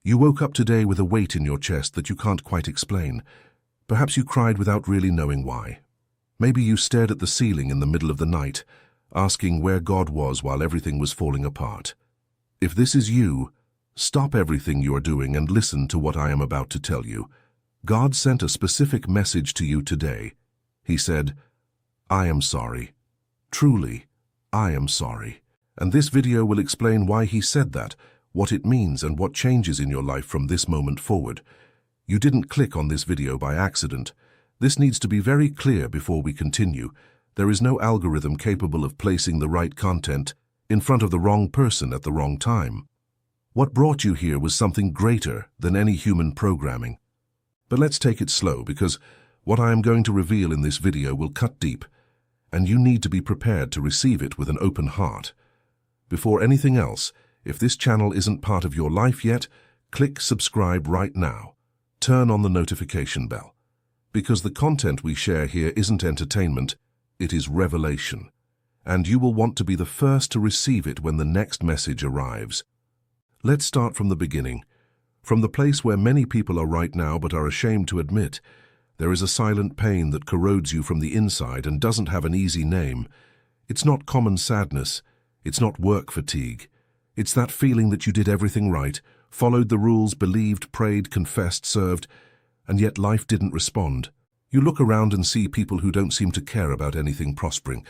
You woke up today with a weight in your chest that you can't quite explain. Perhaps you cried without really knowing why. Maybe you stared at the ceiling in the middle of the night, asking where God was while everything was falling apart. If this is you, stop everything you are doing and listen to what I am about to tell you. God sent a specific message to you today. He said, I am sorry. Truly, I am sorry. And this video will explain why he said that, what it means and what changes in your life from this moment forward. You didn't click on this video by accident. This needs to be very clear before we continue. There is no algorithm capable of placing the right content in front of the wrong person at the wrong time. What brought you here was something greater than any human programming. But let's take it slow, because what I am going to reveal in this video will cut deep, and you need to be prepared to receive it with an open heart. Before anything else, if this channel isn't part of your life yet, click subscribe right now. Turn on the notification bell. Because the content we share here isn't entertainment, it is revelation. And you will want to be the first to receive it when the next message arrives. Let's start from the beginning. From the place where many people are right now but are ashamed to admit. There is a silent pain that corrodes you from the inside and doesn't have an easy name. It's not common sadness. It's not work fatigue. It's that feeling that you did everything right, followed the rules, believed, prayed, confessed, served, and yet life didn't respond. You look around and see people who don't seem to care about anything prospering,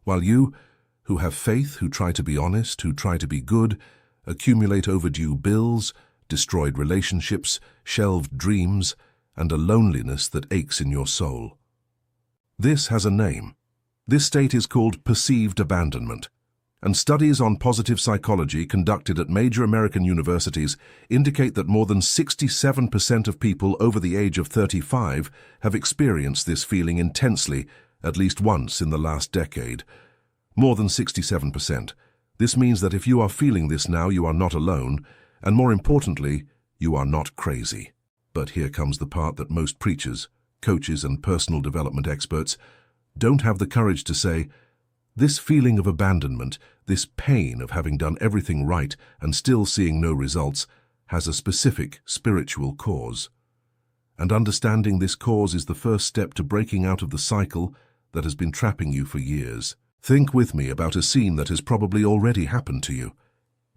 while you, who have faith, who try to be honest, who try to be good, accumulate overdue bills, destroyed relationships, shelved dreams, and a loneliness that aches in your soul. This has a name. This state is called perceived abandonment. And studies on positive psychology conducted at major American universities indicate that more than 67% of people over the age of 35 have experienced this feeling intensely at least once in the last decade. More than 67%. This means that if you are feeling this now, you are not alone, and more importantly, you are not crazy. But here comes the part that most preachers, coaches, and personal development experts don't have the courage to say. This feeling of abandonment, this pain of having done everything right and still seeing no results, has a specific spiritual cause. And understanding this cause is the first step to breaking out of the cycle that has been trapping you for years. Think with me about a scene that has probably already happened to you.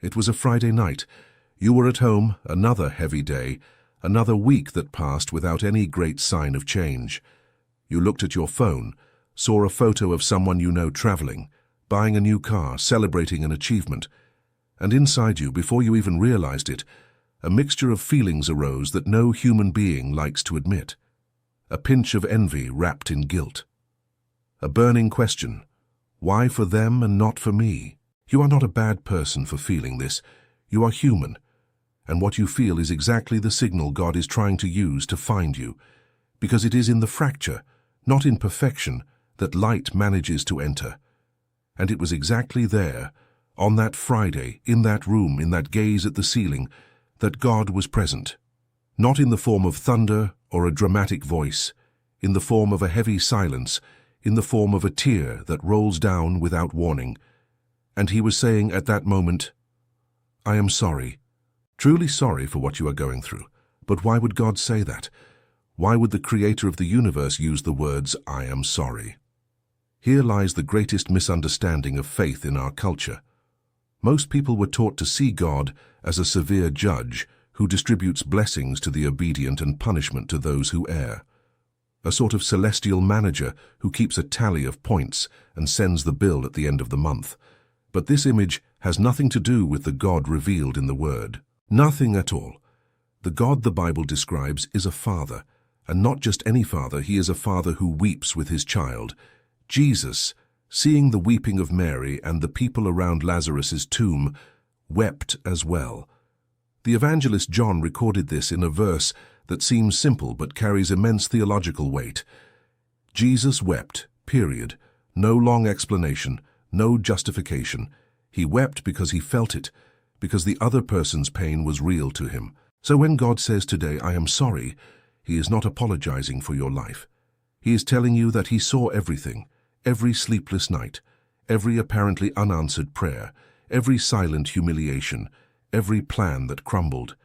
It was a Friday night. You were at home, another heavy day, another week that passed without any great sign of change. You looked at your phone, saw a photo of someone you know traveling, buying a new car, celebrating an achievement, and inside you, before you even realized it, a mixture of feelings arose that no human being likes to admit. A pinch of envy wrapped in guilt. A burning question, why for them and not for me? You are not a bad person for feeling this. You are human, and what you feel is exactly the signal God is trying to use to find you, because it is in the fracture, not in perfection, that light manages to enter. And it was exactly there, on that Friday, in that room, in that gaze at the ceiling, that God was present. Not in the form of thunder or a dramatic voice, in the form of a heavy silence, in the form of a tear that rolls down without warning. And he was saying at that moment, I am sorry, truly sorry for what you are going through. But why would God say that? Why would the Creator of the universe use the words, I am sorry? Here lies the greatest misunderstanding of faith in our culture. Most people were taught to see God as a severe judge who distributes blessings to the obedient and punishment to those who err. A sort of celestial manager who keeps a tally of points and sends the bill at the end of the month. But this image has nothing to do with the God revealed in the Word. Nothing at all. The God the Bible describes is a father, and not just any father. He is a father who weeps with his child. Jesus, seeing the weeping of Mary and the people around Lazarus's tomb, wept as well. The evangelist John recorded this in a verse that seems simple but carries immense theological weight. Jesus wept, period. No long explanation, no justification. He wept because he felt it, because the other person's pain was real to him. So when God says today, I am sorry, he is not apologizing for your life. He is telling you that he saw everything, every sleepless night, every apparently unanswered prayer, every silent humiliation, every plan that crumbled,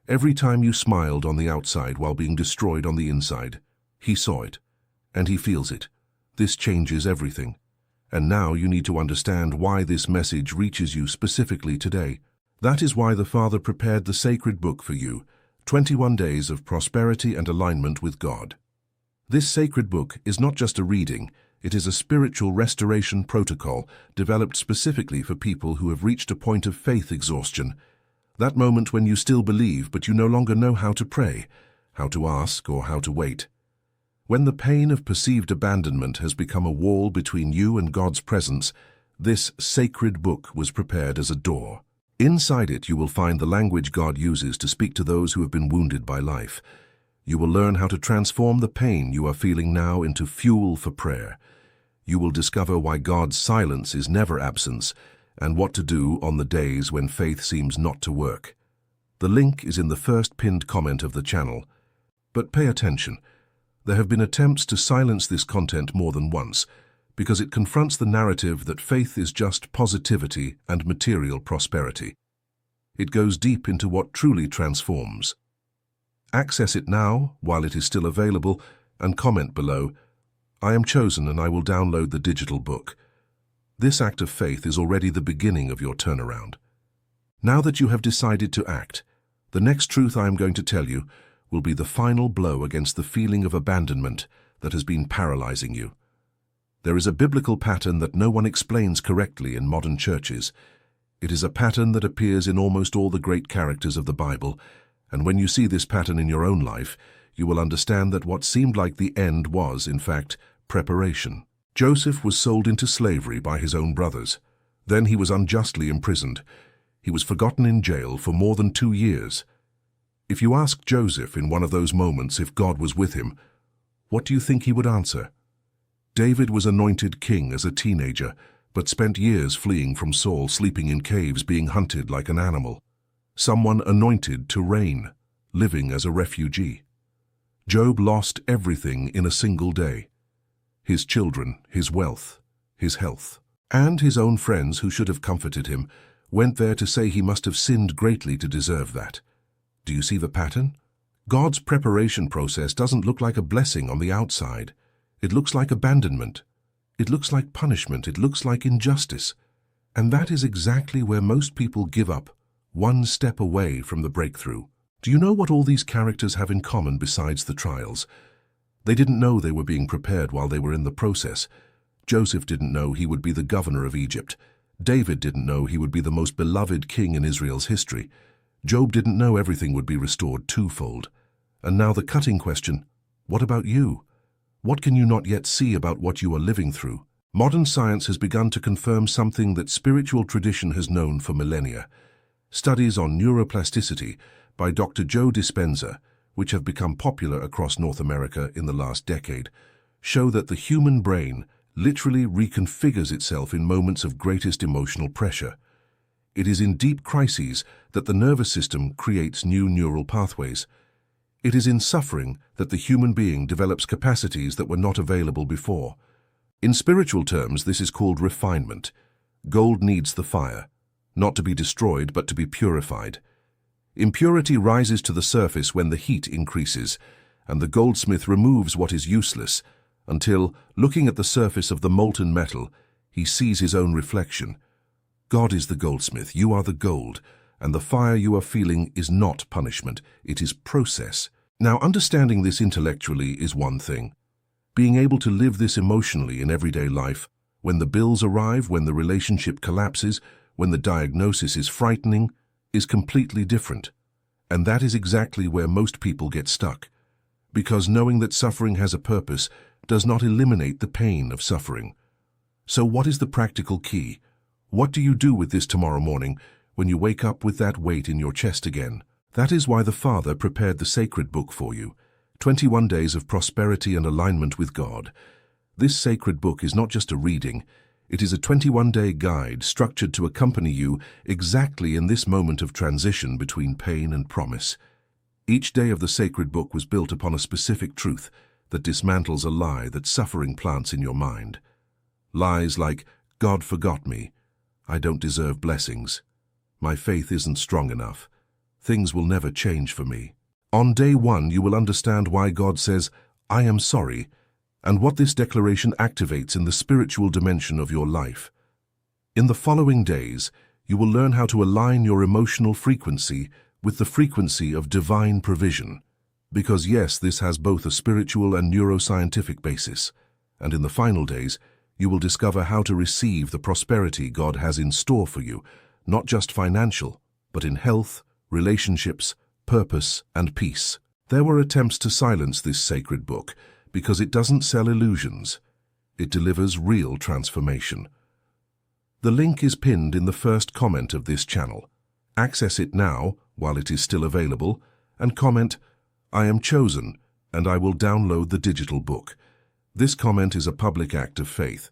Every time you smiled on the outside while being destroyed on the inside. He saw it, and he feels it. This changes everything. And now you need to understand why this message reaches you specifically today. That is why the Father prepared the sacred book for you, 21 Days of Prosperity and Alignment with God. This sacred book is not just a reading, it is a spiritual restoration protocol developed specifically for people who have reached a point of faith exhaustion. That moment when you still believe but you no longer know how to pray, how to ask, or how to wait. When the pain of perceived abandonment has become a wall between you and God's presence, this sacred book was prepared as a door. Inside it you will find the language God uses to speak to those who have been wounded by life. You will learn how to transform the pain you are feeling now into fuel for prayer. You will discover why God's silence is never absence, and what to do on the days when faith seems not to work. The link is in the first pinned comment of the channel. But pay attention. There have been attempts to silence this content more than once, because it confronts the narrative that faith is just positivity and material prosperity. It goes deep into what truly transforms. Access it now, while it is still available, and comment below, "I am chosen and I will download the digital book." This act of faith is already the beginning of your turnaround. Now that you have decided to act, the next truth I am going to tell you will be the final blow against the feeling of abandonment that has been paralyzing you. There is a biblical pattern that no one explains correctly in modern churches. It is a pattern that appears in almost all the great characters of the Bible, and when you see this pattern in your own life, you will understand that what seemed like the end was, in fact, preparation. Joseph was sold into slavery by his own brothers. Then he was unjustly imprisoned. He was forgotten in jail for more than 2 years. If you ask Joseph in one of those moments if God was with him, what do you think he would answer? David was anointed king as a teenager, but spent years fleeing from Saul, sleeping in caves, being hunted like an animal. Someone anointed to reign, living as a refugee. Job lost everything in a single day. His children, his wealth, his health, and his own friends who should have comforted him, went there to say he must have sinned greatly to deserve that. Do you see the pattern? God's preparation process doesn't look like a blessing on the outside. It looks like abandonment. It looks like punishment. It looks like injustice. And that is exactly where most people give up, one step away from the breakthrough. Do you know what all these characters have in common besides the trials? They didn't know they were being prepared while they were in the process. Joseph didn't know he would be the governor of Egypt. David didn't know he would be the most beloved king in Israel's history. Job didn't know everything would be restored twofold. And now the cutting question, what about you? What can you not yet see about what you are living through? Modern science has begun to confirm something that spiritual tradition has known for millennia. Studies on neuroplasticity by Dr. Joe Dispenza, which have become popular across North America in the last decade, show that the human brain literally reconfigures itself in moments of greatest emotional pressure. It is in deep crises that the nervous system creates new neural pathways. It is in suffering that the human being develops capacities that were not available before. In spiritual terms, this is called refinement. Gold needs the fire, not to be destroyed but to be purified. Impurity rises to the surface when the heat increases, and the goldsmith removes what is useless, until, looking at the surface of the molten metal, he sees his own reflection. God is the goldsmith, you are the gold, and the fire you are feeling is not punishment, it is process. Now, understanding this intellectually is one thing. Being able to live this emotionally in everyday life, when the bills arrive, when the relationship collapses, when the diagnosis is frightening, is completely different. And that is exactly where most people get stuck. Because knowing that suffering has a purpose does not eliminate the pain of suffering. So what is the practical key? What do you do with this tomorrow morning when you wake up with that weight in your chest again? That is why the Father prepared the sacred book for you, 21 Days of Prosperity and Alignment with God. This sacred book is not just a reading, it is a 21-day guide structured to accompany you exactly in this moment of transition between pain and promise. Each day of the sacred book was built upon a specific truth that dismantles a lie that suffering plants in your mind. Lies like, God forgot me, I don't deserve blessings, my faith isn't strong enough, things will never change for me. On day 1, you will understand why God says, I am sorry, and what this declaration activates in the spiritual dimension of your life. In the following days, you will learn how to align your emotional frequency with the frequency of divine provision. Because yes, this has both a spiritual and neuroscientific basis. And in the final days, you will discover how to receive the prosperity God has in store for you, not just financial, but in health, relationships, purpose, and peace. There were attempts to silence this sacred book because it doesn't sell illusions. It delivers real transformation. The link is pinned in the first comment of this channel. Access it now, while it is still available, and comment, I am chosen, and I will download the digital book. This comment is a public act of faith,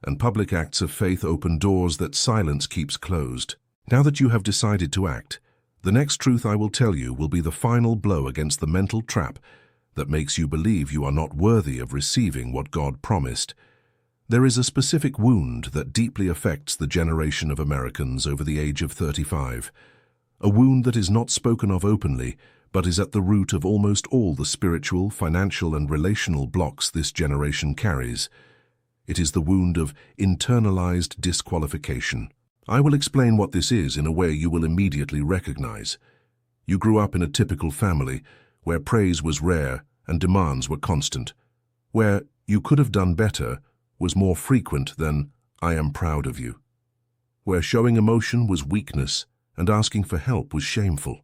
and public acts of faith open doors that silence keeps closed. Now that you have decided to act, the next truth I will tell you will be the final blow against the mental trap that makes you believe you are not worthy of receiving what God promised. There is a specific wound that deeply affects the generation of Americans over the age of 35. A wound that is not spoken of openly, but is at the root of almost all the spiritual, financial, and relational blocks this generation carries. It is the wound of internalized disqualification. I will explain what this is in a way you will immediately recognize. You grew up in a typical family where praise was rare and demands were constant, where you could have done better was more frequent than I am proud of you, where showing emotion was weakness and asking for help was shameful.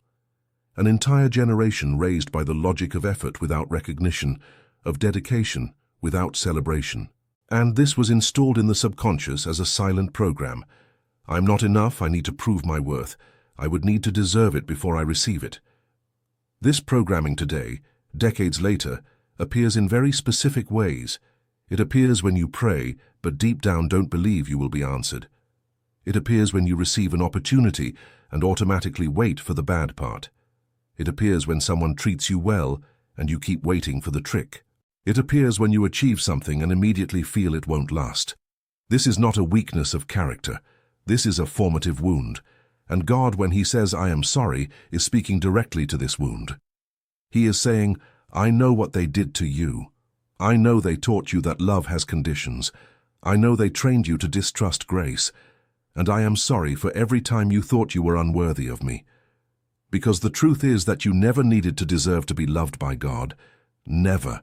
An entire generation raised by the logic of effort without recognition, of dedication without celebration. And this was installed in the subconscious as a silent program. I'm not enough, I need to prove my worth. I would need to deserve it before I receive it. This programming today, decades later, appears in very specific ways. It appears when you pray, but deep down don't believe you will be answered. It appears when you receive an opportunity and automatically wait for the bad part. It appears when someone treats you well and you keep waiting for the trick. It appears when you achieve something and immediately feel it won't last. This is not a weakness of character. This is a formative wound. And God, when He says, I am sorry, is speaking directly to this wound. He is saying, I know what they did to you. I know they taught you that love has conditions. I know they trained you to distrust grace. And I am sorry for every time you thought you were unworthy of me. Because the truth is that you never needed to deserve to be loved by God. Never.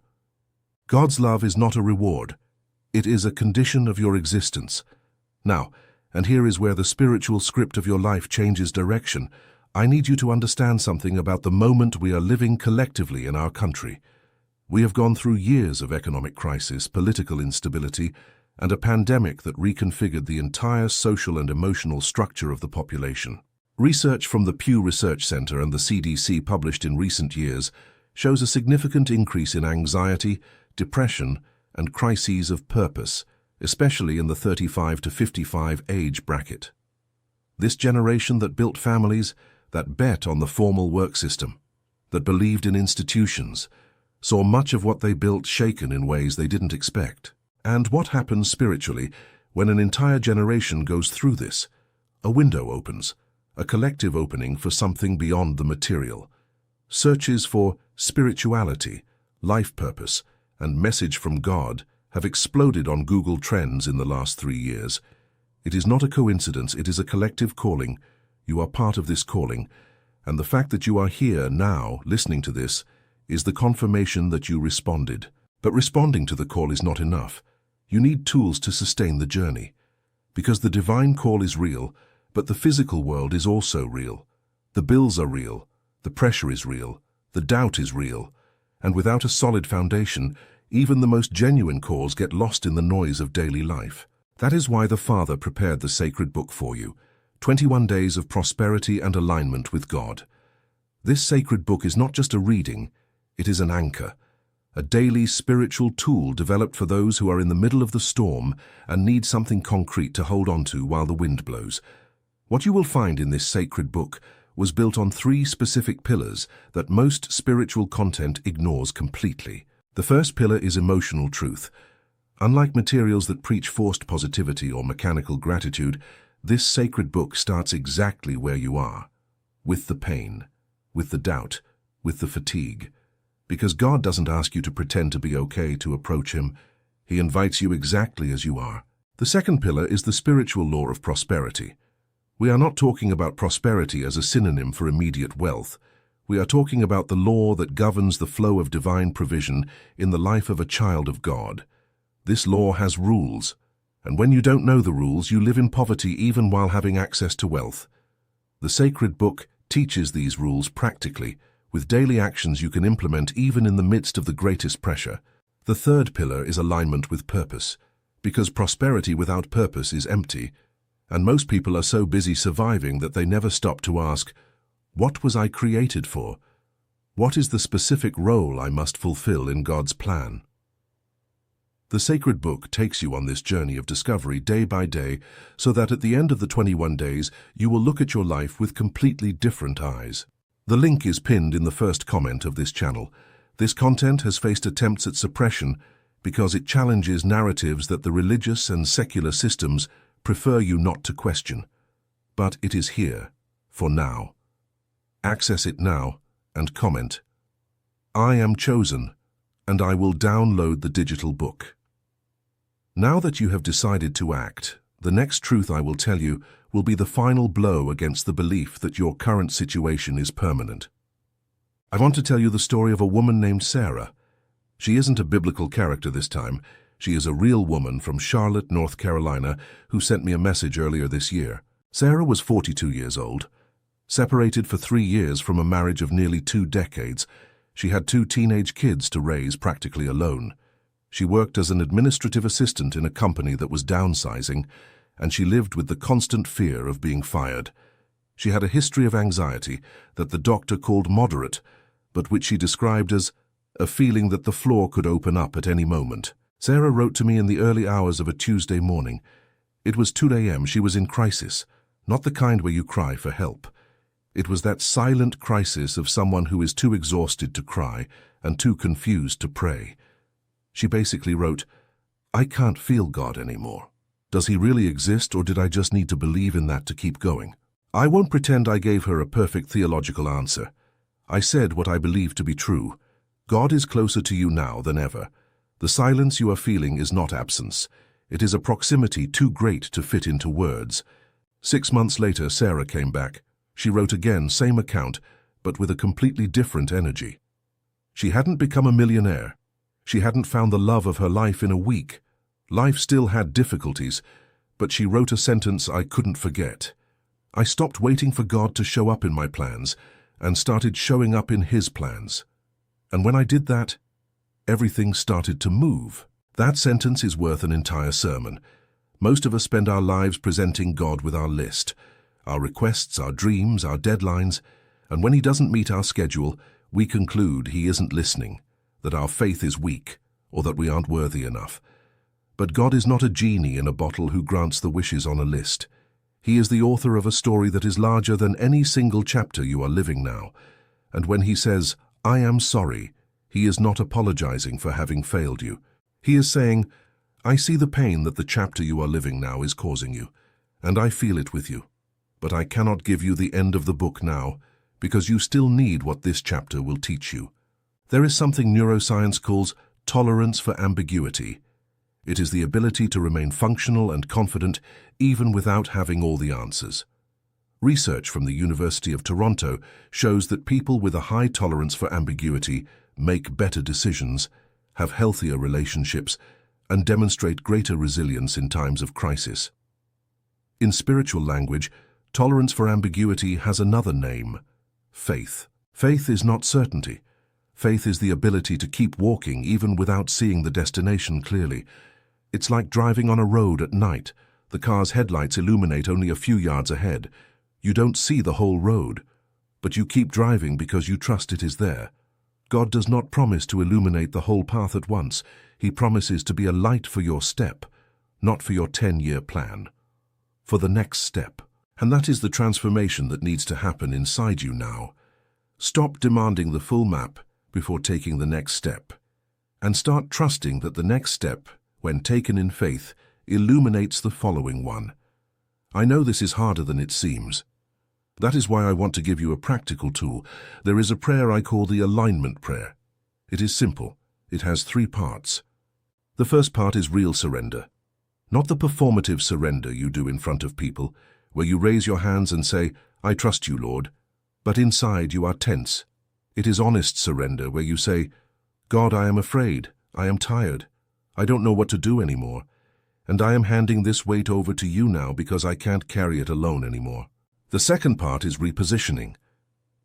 God's love is not a reward. It is a condition of your existence. Now, and here is where the spiritual script of your life changes direction. I need you to understand something about the moment we are living collectively in our country. We have gone through years of economic crisis, political instability, and a pandemic that reconfigured the entire social and emotional structure of the population. Research from the Pew Research Center and the CDC published in recent years shows a significant increase in anxiety, depression, and crises of purpose, especially in the 35 to 55 age bracket. This generation that built families, that bet on the formal work system, that believed in institutions, saw much of what they built shaken in ways they didn't expect. And what happens spiritually when an entire generation goes through this? A window opens, a collective opening for something beyond the material. Searches for spirituality, life purpose, and message from God have exploded on Google Trends in the last 3 years. It is not a coincidence, it is a collective calling. You are part of this calling, and the fact that you are here now, listening to this, is the confirmation that you responded. But responding to the call is not enough. You need tools to sustain the journey. Because the divine call is real, but the physical world is also real. The bills are real, the pressure is real, the doubt is real, and without a solid foundation, even the most genuine calls get lost in the noise of daily life. That is why the Father prepared the sacred book for you, 21 days of prosperity and alignment with God. This sacred book is not just a reading, it is an anchor, a daily spiritual tool developed for those who are in the middle of the storm and need something concrete to hold on to while the wind blows. What you will find in this sacred book was built on 3 specific pillars that most spiritual content ignores completely. The first pillar is emotional truth. Unlike materials that preach forced positivity or mechanical gratitude, this sacred book starts exactly where you are, with the pain. with the doubt, with the fatigue. Because God doesn't ask you to pretend to be okay to approach Him. He invites you exactly as you are. The second pillar is the spiritual law of prosperity. We are not talking about prosperity as a synonym for immediate wealth. We are talking about the law that governs the flow of divine provision in the life of a child of God. This law has rules, and when you don't know the rules, you live in poverty even while having access to wealth. The sacred book teaches these rules practically, with daily actions you can implement even in the midst of the greatest pressure. The third pillar is alignment with purpose, because prosperity without purpose is empty, and most people are so busy surviving that they never stop to ask, what was I created for? What is the specific role I must fulfill in God's plan? The sacred book takes you on this journey of discovery day by day, so that at the end of the 21 days, you will look at your life with completely different eyes. The link is pinned in the first comment of this channel. This content has faced attempts at suppression because it challenges narratives that the religious and secular systems prefer you not to question. But it is here, for now. Access it now and comment, I am chosen, and I will download the digital book. Now that you have decided to act, the next truth I will tell you will be the final blow against the belief that your current situation is permanent. I want to tell you the story of a woman named Sarah. She isn't a biblical character this time. She is a real woman from Charlotte, North Carolina, who sent me a message earlier this year. Sarah was 42 years old. Separated for 3 years from a marriage of nearly 2 decades, she had 2 teenage kids to raise practically alone. She worked as an administrative assistant in a company that was downsizing, and she lived with the constant fear of being fired. She had a history of anxiety that the doctor called moderate, but which she described as a feeling that the floor could open up at any moment. Sarah wrote to me in the early hours of a Tuesday morning. It was 2 a.m. She was in crisis, not the kind where you cry for help. It was that silent crisis of someone who is too exhausted to cry and too confused to pray. She basically wrote, I can't feel God anymore. Does He really exist, or did I just need to believe in that to keep going? I won't pretend I gave her a perfect theological answer. I said what I believe to be true. God is closer to you now than ever. The silence you are feeling is not absence. It is a proximity too great to fit into words. 6 months later, Sarah came back. She wrote again, same account, but with a completely different energy. She hadn't become a millionaire. She hadn't found the love of her life in a week. Life still had difficulties, but she wrote a sentence I couldn't forget. I stopped waiting for God to show up in my plans and started showing up in His plans. And when I did that, everything started to move. That sentence is worth an entire sermon. Most of us spend our lives presenting God with our list, our requests, our dreams, our deadlines, and when He doesn't meet our schedule, we conclude He isn't listening, that our faith is weak, or that we aren't worthy enough. But God is not a genie in a bottle who grants the wishes on a list. He is the author of a story that is larger than any single chapter you are living now. And when He says, I am sorry, He is not apologizing for having failed you. He is saying, I see the pain that the chapter you are living now is causing you, and I feel it with you. But I cannot give you the end of the book now, because you still need what this chapter will teach you. There is something neuroscience calls tolerance for ambiguity. It is the ability to remain functional and confident even without having all the answers. Research from the University of Toronto shows that people with a high tolerance for ambiguity make better decisions, have healthier relationships, and demonstrate greater resilience in times of crisis. In spiritual language, tolerance for ambiguity has another name: faith. Faith is not certainty. Faith is the ability to keep walking even without seeing the destination clearly. It's like driving on a road at night. The car's headlights illuminate only a few yards ahead. You don't see the whole road, but you keep driving because you trust it is there. God does not promise to illuminate the whole path at once. He promises to be a light for your step, not for your 10-year plan, for the next step. And that is the transformation that needs to happen inside you now. Stop demanding the full map before taking the next step, and start trusting that the next step, when taken in faith, illuminates the following one. I know this is harder than it seems. That is why I want to give you a practical tool. There is a prayer I call the alignment prayer. It is simple. It has 3 parts. The first part is real surrender. Not the performative surrender you do in front of people, where you raise your hands and say, "I trust you, Lord," but inside you are tense. It is honest surrender where you say, "God, I am afraid, I am tired, I don't know what to do anymore, and I am handing this weight over to you now because I can't carry it alone anymore." The second part is repositioning.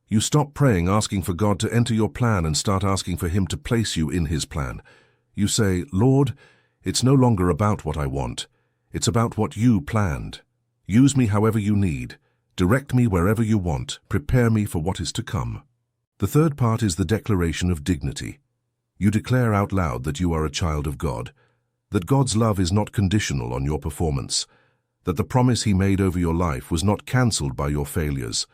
You stop praying asking for God to enter your plan and start asking for Him to place you in His plan. You say, "Lord, it's no longer about what I want. It's about what you planned. Use me however you need. Direct me wherever you want. Prepare me for what is to come." The third part is the declaration of dignity. You declare out loud that you are a child of God, that God's love is not conditional on your performance, that the promise He made over your life was not cancelled by your failures,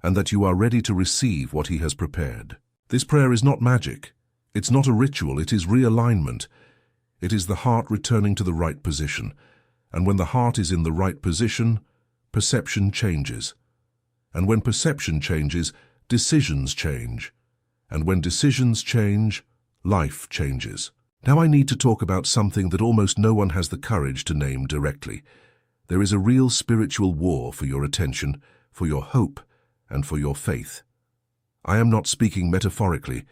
and that you are ready to receive what He has prepared. This prayer is not magic. It's not a ritual. It is realignment. It is the heart returning to the right position. And when the heart is in the right position, perception changes. And when perception changes, decisions change. And when decisions change, life changes. Now I need to talk about something that almost no one has the courage to name directly. There is a real spiritual war for your attention, for your hope, and for your faith. I am not speaking metaphorically.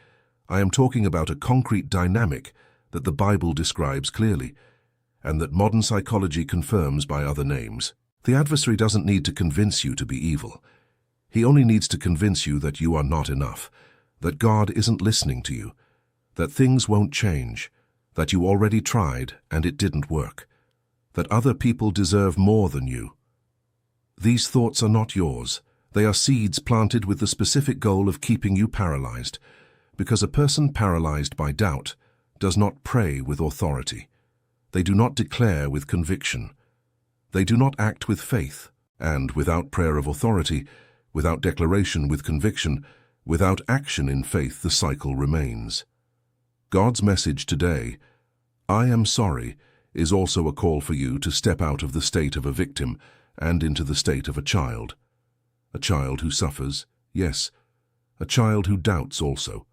I am talking about a concrete dynamic that the Bible describes clearly, and that modern psychology confirms by other names. The adversary doesn't need to convince you to be evil. He only needs to convince you that you are not enough, that God isn't listening to you, that things won't change, that you already tried and it didn't work, that other people deserve more than you. These thoughts are not yours. They are seeds planted with the specific goal of keeping you paralyzed, because a person paralyzed by doubt does not pray with authority. They do not declare with conviction. They do not act with faith, and without prayer of authority, without declaration with conviction, without action in faith, the cycle remains. God's message today, "I am sorry," is also a call for you to step out of the state of a victim and into the state of a child. A child who suffers, yes. A child who doubts also.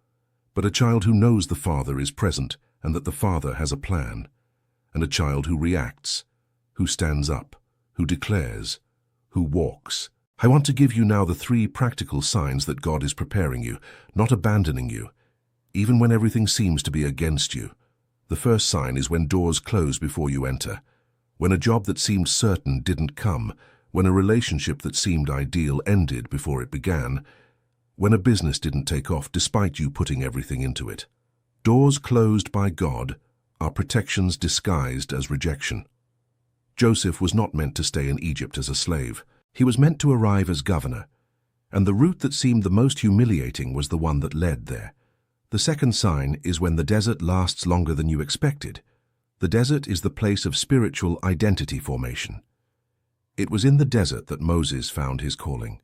But a child who knows the Father is present and that the Father has a plan. And a child who reacts, who stands up, who declares, who walks. I want to give you now the 3 practical signs that God is preparing you, not abandoning you, even when everything seems to be against you. The first sign is when doors close before you enter, when a job that seemed certain didn't come, when a relationship that seemed ideal ended before it began, when a business didn't take off despite you putting everything into it. Doors closed by God are protections disguised as rejection. Joseph was not meant to stay in Egypt as a slave. He was meant to arrive as governor, and the route that seemed the most humiliating was the one that led there. The second sign is when the desert lasts longer than you expected. The desert is the place of spiritual identity formation. It was in the desert that Moses found his calling.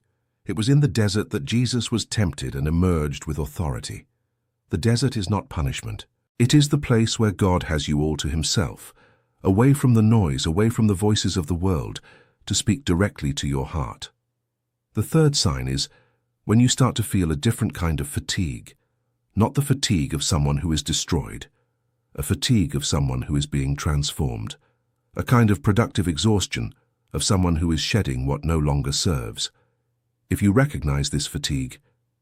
It was in the desert that Jesus was tempted and emerged with authority. The desert is not punishment. It is the place where God has you all to Himself, away from the noise, away from the voices of the world, to speak directly to your heart. The third sign is when you start to feel a different kind of fatigue, not the fatigue of someone who is destroyed, a fatigue of someone who is being transformed, a kind of productive exhaustion of someone who is shedding what no longer serves. If you recognize this fatigue,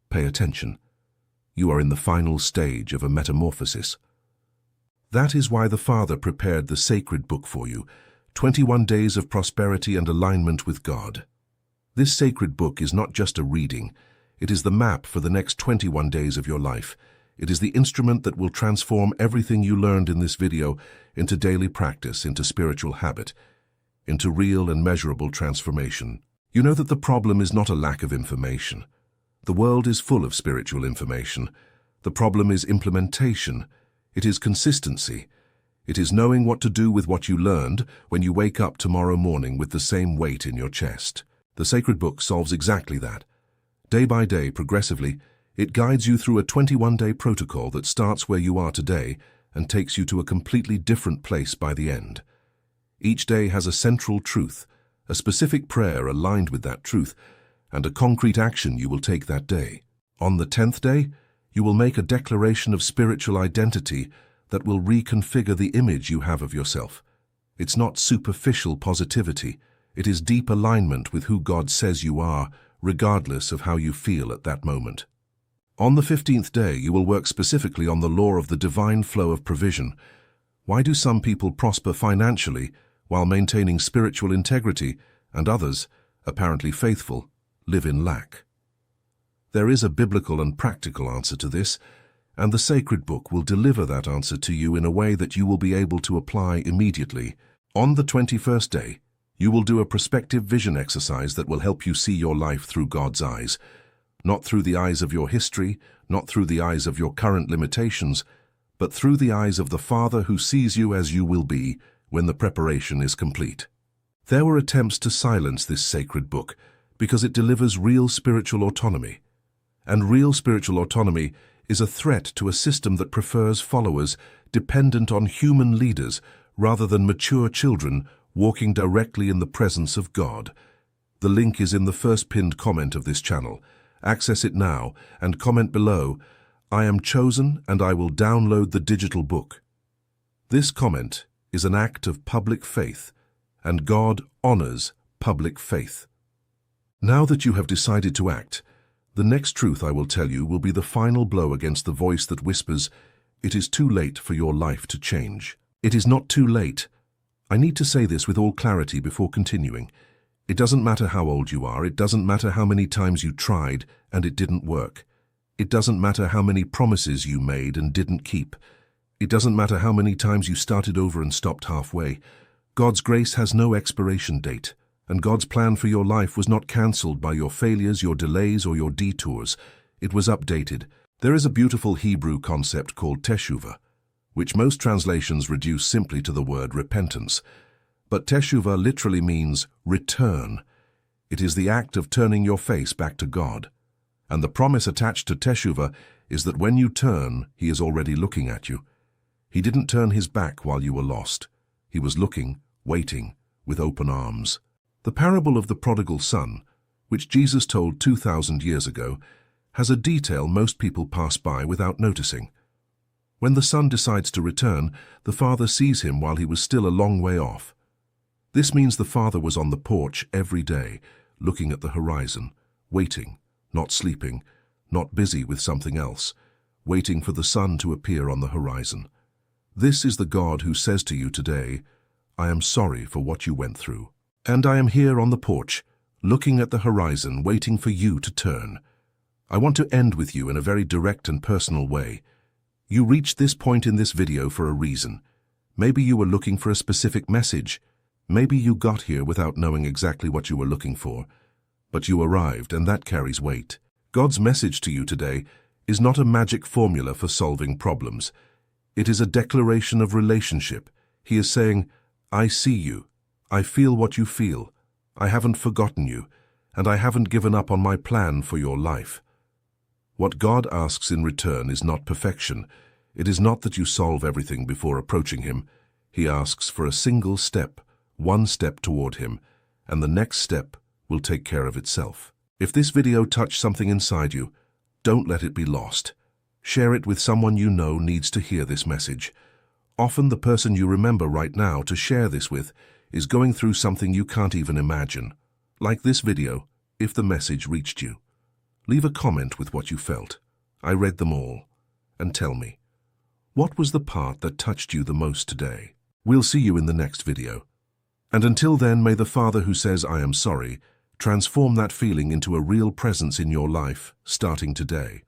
pay attention. You are in the final stage of a metamorphosis. That is why the Father prepared the sacred book for you, 21 Days of Prosperity and Alignment with God. This sacred book is not just a reading. It is the map for the next 21 days of your life. It is the instrument that will transform everything you learned in this video into daily practice, into spiritual habit, into real and measurable transformation. You know that the problem is not a lack of information. The world is full of spiritual information. The problem is implementation. It is consistency. It is knowing what to do with what you learned when you wake up tomorrow morning with the same weight in your chest. The sacred book solves exactly that. Day by day, progressively, it guides you through a 21-day protocol that starts where you are today and takes you to a completely different place by the end. Each day has a central truth, a specific prayer aligned with that truth, and a concrete action you will take that day. On the 10th day, you will make a declaration of spiritual identity that will reconfigure the image you have of yourself. It's not superficial positivity. It is deep alignment with who God says you are, regardless of how you feel at that moment. On the 15th day, you will work specifically on the law of the divine flow of provision. Why do some people prosper financially while maintaining spiritual integrity, and others, apparently faithful, live in lack? There is a biblical and practical answer to this, and the sacred book will deliver that answer to you in a way that you will be able to apply immediately. On the 21st day, you will do a prospective vision exercise that will help you see your life through God's eyes, not through the eyes of your history, not through the eyes of your current limitations, but through the eyes of the Father who sees you as you will be when the preparation is complete. There were attempts to silence this sacred book because it delivers real spiritual autonomy. And real spiritual autonomy is a threat to a system that prefers followers dependent on human leaders rather than mature children walking directly in the presence of God. The link is in the first pinned comment of this channel. Access it now and comment below, "I am chosen and I will download the digital book." This comment is an act of public faith, and God honors public faith. Now that you have decided to act, the next truth I will tell you will be the final blow against the voice that whispers, "It is too late for your life to change." It is not too late. I need to say this with all clarity before continuing. It doesn't matter how old you are. It doesn't matter how many times you tried and it didn't work. It doesn't matter how many promises you made and didn't keep. It doesn't matter how many times you started over and stopped halfway. God's grace has no expiration date, and God's plan for your life was not cancelled by your failures, your delays, or your detours. It was updated. There is a beautiful Hebrew concept called teshuvah, which most translations reduce simply to the word repentance. But teshuvah literally means return. It is the act of turning your face back to God. And the promise attached to teshuvah is that when you turn, He is already looking at you. He didn't turn His back while you were lost. He was looking, waiting, with open arms. The parable of the prodigal son, which Jesus told 2,000 years ago, has a detail most people pass by without noticing. When the son decides to return, the father sees him while he was still a long way off. This means the father was on the porch every day, looking at the horizon, waiting, not sleeping, not busy with something else, waiting for the sun to appear on the horizon. This is the God who says to you today, "I am sorry for what you went through. And I am here on the porch, looking at the horizon, waiting for you to turn." I want to end with you in a very direct and personal way. You reached this point in this video for a reason. Maybe you were looking for a specific message. Maybe you got here without knowing exactly what you were looking for. But you arrived, and that carries weight. God's message to you today is not a magic formula for solving problems. It is a declaration of relationship. He is saying, "I see you. I feel what you feel. I haven't forgotten you, and I haven't given up on my plan for your life." What God asks in return is not perfection. It is not that you solve everything before approaching Him. He asks for a single step, one step toward Him, and the next step will take care of itself. If this video touched something inside you, don't let it be lost. Share it with someone you know needs to hear this message. Often the person you remember right now to share this with is going through something you can't even imagine. Like this video, if the message reached you. Leave a comment with what you felt. I read them all. And tell me, what was the part that touched you the most today? We'll see you in the next video. And until then, may the Father who says, "I am sorry," transform that feeling into a real presence in your life, starting today.